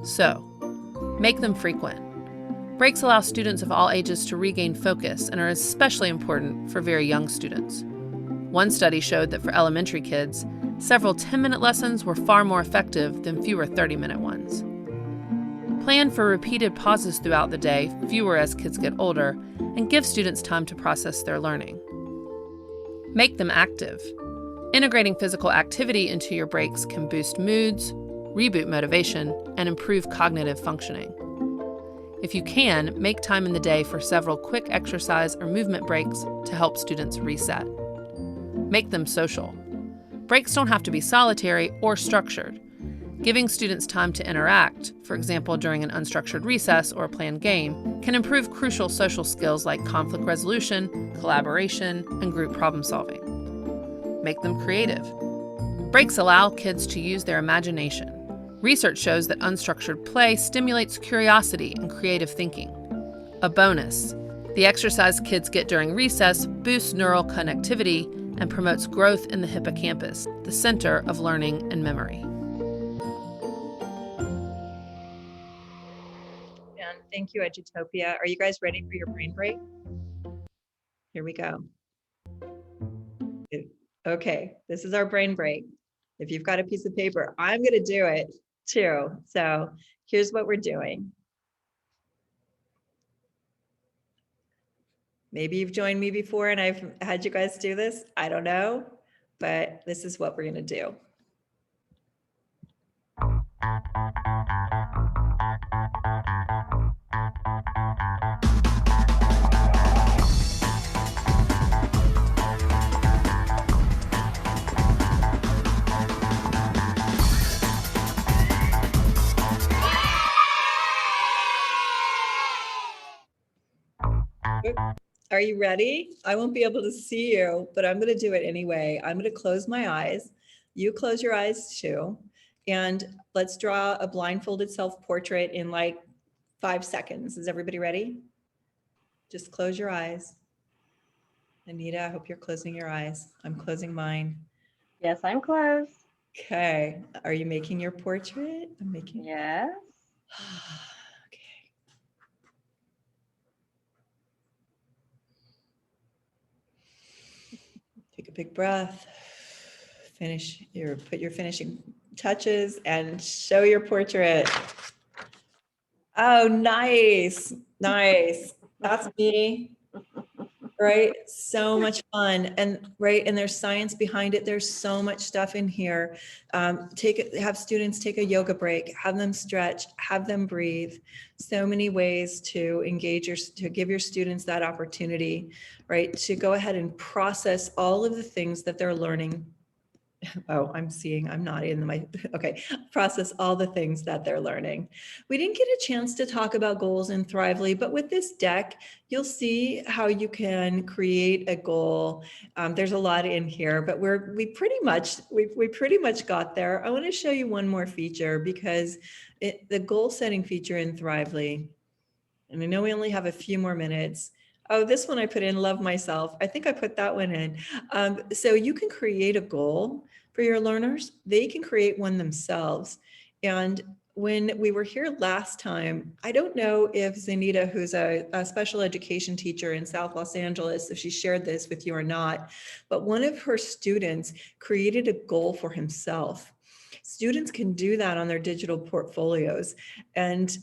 Speaker 9: So, make them frequent. Breaks allow students of all ages to regain focus and are especially important for very young students. One study showed that for elementary kids, several 10-minute lessons were far more effective than fewer 30-minute ones. Plan for repeated pauses throughout the day, fewer as kids get older, and give students time to process their learning. Make them active. Integrating physical activity into your breaks can boost moods, reboot motivation, and improve cognitive functioning. If you can, make time in the day for several quick exercise or movement breaks to help students reset. Make them social. Breaks don't have to be solitary or structured. Giving students time to interact, for example during an unstructured recess or a planned game, can improve crucial social skills like conflict resolution, collaboration, and group problem solving. Make them creative. Breaks allow kids to use their imagination. Research shows that unstructured play stimulates curiosity and creative thinking. A bonus, the exercise kids get during recess boosts neural connectivity and promotes growth in the hippocampus, the center of learning and memory.
Speaker 2: And thank you, Edutopia. Are you guys ready for your brain break? Here we go. Okay, this is our brain break. If you've got a piece of paper, I'm going to do it too. So here's what we're doing. Maybe you've joined me before and I've had you guys do this. I don't know, but this is what we're going to do. Are you ready? I won't be able to see you, but I'm going to do it anyway. I'm going to close my eyes. You close your eyes too. And let's draw a blindfolded self-portrait in like 5 seconds. Is everybody ready? Just close your eyes. Anita, I hope you're closing your eyes. I'm closing mine.
Speaker 1: Yes, I'm closed.
Speaker 2: Okay. Are you making your portrait? I'm making.
Speaker 1: Yes.
Speaker 2: Take a big breath, put your finishing touches and show your portrait. Oh, nice. Nice. That's me. Right? So much fun. And right. And there's science behind it. There's so much stuff in here. Have students take a yoga break, have them stretch, have them breathe. So many ways to engage to give your students that opportunity, right? To go ahead and process all of the things that they're learning Oh, I'm not in my, okay, process all the things that they're learning. We didn't get a chance to talk about goals in Thrively, but with this deck, you'll see how you can create a goal. There's a lot in here, but we pretty much got there. I want to show you one more feature because the goal setting feature in Thrively, and I know we only have a few more minutes. Oh, this one I put in, love myself. I think I put that one in. So you can create a goal for your learners. They can create one themselves. And when we were here last time, I don't know if Zanita, who's a special education teacher in South Los Angeles, if she shared this with you or not, but one of her students created a goal for himself. Students can do that on their digital portfolios. And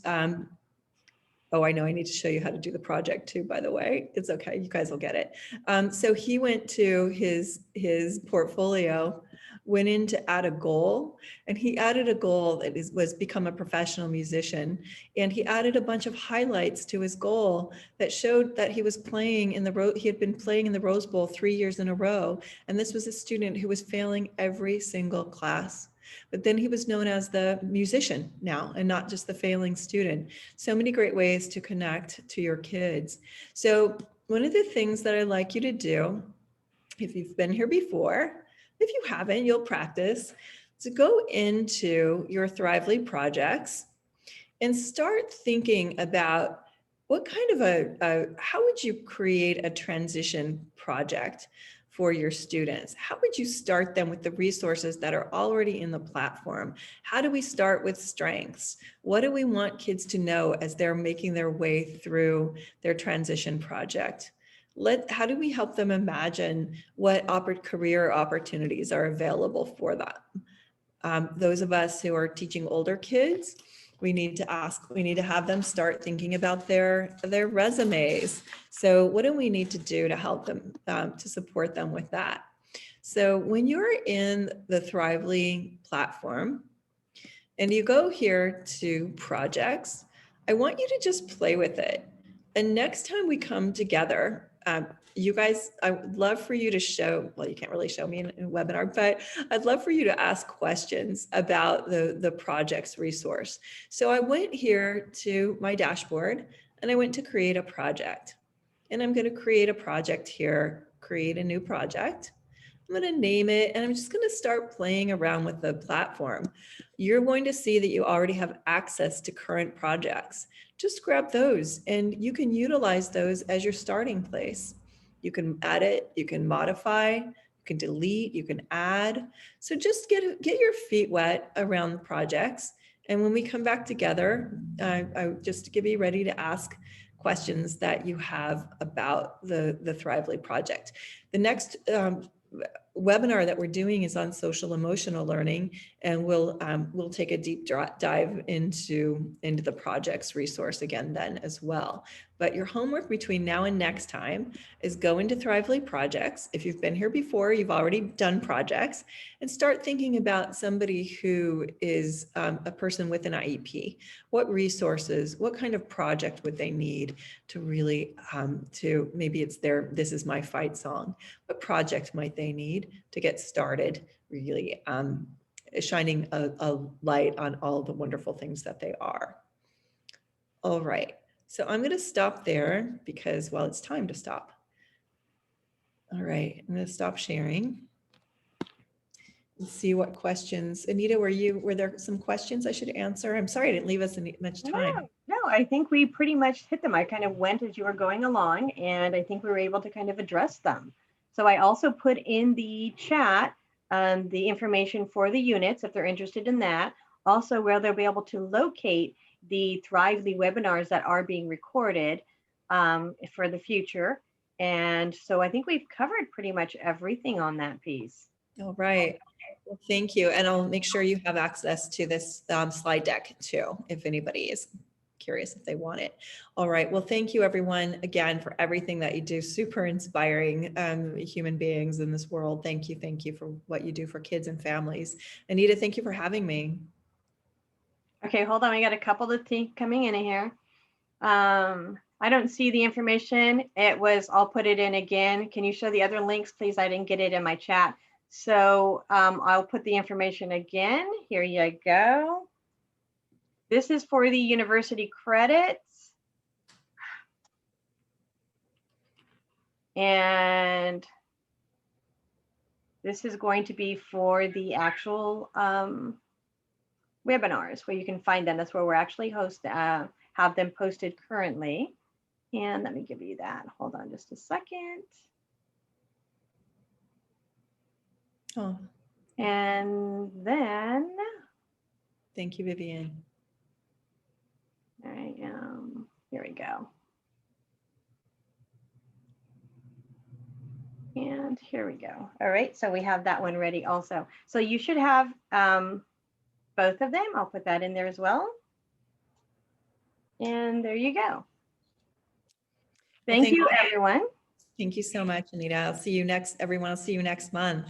Speaker 2: oh, I know I need to show you how to do the project too, by the way. It's okay, you guys will get it. So he went to his portfolio, went in to add a goal, and he added a goal that was become a professional musician. And he added a bunch of highlights to his goal that showed that he was playing he had been playing in the Rose Bowl 3 years in a row. And this was a student who was failing every single class. But then he was known as the musician now and not just the failing student. So many great ways to connect to your kids. So one of the things that I'd like you to do, if you've been here before, if you haven't, you'll practice, to go into your Thrively projects and start thinking about what kind of how would you create a transition project for your students? How would you start them with the resources that are already in the platform? How do we start with strengths? What do we want kids to know as they're making their way through their transition project? How do we help them imagine what career opportunities are available for them? Those of us who are teaching older kids, we need to have them start thinking about their resumes. So what do we need to do to help them, to support them with that? So when you're in the Thrively platform and you go here to projects, I want you to just play with it. And next time we come together, you guys, I would love for you to show, well, you can't really show me in a webinar, but I'd love for you to ask questions about the project's resource. So I went here to my dashboard and I went to create a project. And I'm going to create a project here, create a new project. I'm going to name it and I'm just going to start playing around with the platform. You're going to see that you already have access to current projects. Just grab those and you can utilize those as your starting place. You can edit, you can modify, you can delete, you can add. So just get your feet wet around the projects. And when we come back together, just to be ready to ask questions that you have about the Thrively project. The next webinar that we're doing is on social emotional learning, and we'll take a deep dive into the project's resource again then as well. But your homework between now and next time is go into Thrively projects. If you've been here before, you've already done projects, and start thinking about somebody who is a person with an IEP. What resources, what kind of project would they need to really, to maybe it's this is my fight song. What project might they need to get started really shining a light on all the wonderful things that they are. All right, so I'm going to stop there because, well, it's time to stop. All right, I'm going to stop sharing and see what questions. Anita, were there some questions I should answer? I'm sorry I didn't leave us much time.
Speaker 1: No, I think we pretty much hit them. I kind of went as you were going along, and I think we were able to kind of address them. So I also put in the chat the information for the units if they're interested in that. Also, where they'll be able to locate the Thrively webinars that are being recorded for the future. And so I think we've covered pretty much everything on that piece.
Speaker 2: All right. Well, thank you. And I'll make sure you have access to this slide deck too, if anybody is curious if they want it. All right. Well, thank you everyone again for everything that you do. Super inspiring human beings in this world. Thank you. Thank you for what you do for kids and families. Anita, thank you for having me.
Speaker 1: Okay, hold on. I got a couple of things coming in here. I don't see the information. I'll put it in again. Can you show the other links, please? I didn't get it in my chat. So I'll put the information again. Here you go. This is for the university credits. And this is going to be for the actual webinars where you can find them. That's where we're actually have them posted currently. And let me give you that. Hold on just a second.
Speaker 2: Oh,
Speaker 1: And then
Speaker 2: thank you, Vivian.
Speaker 1: I am, here we go. And here we go. All right, so we have that one ready also. So you should have both of them. I'll put that in there as well. And there you go. Thank you, everyone.
Speaker 2: Thank you so much, Anita. I'll see you next, everyone. I'll see you next month.